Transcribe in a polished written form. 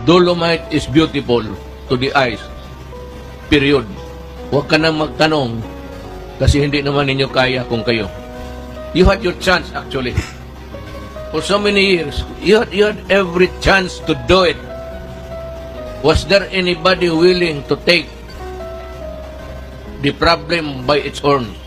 Dolomite is beautiful to the eyes. Period. Huwag ka nang magtanong kasi hindi naman ninyo kaya kung kayo. You had your chance actually. For so many years, you had every chance to do it. Was there anybody willing to take the problem by its own?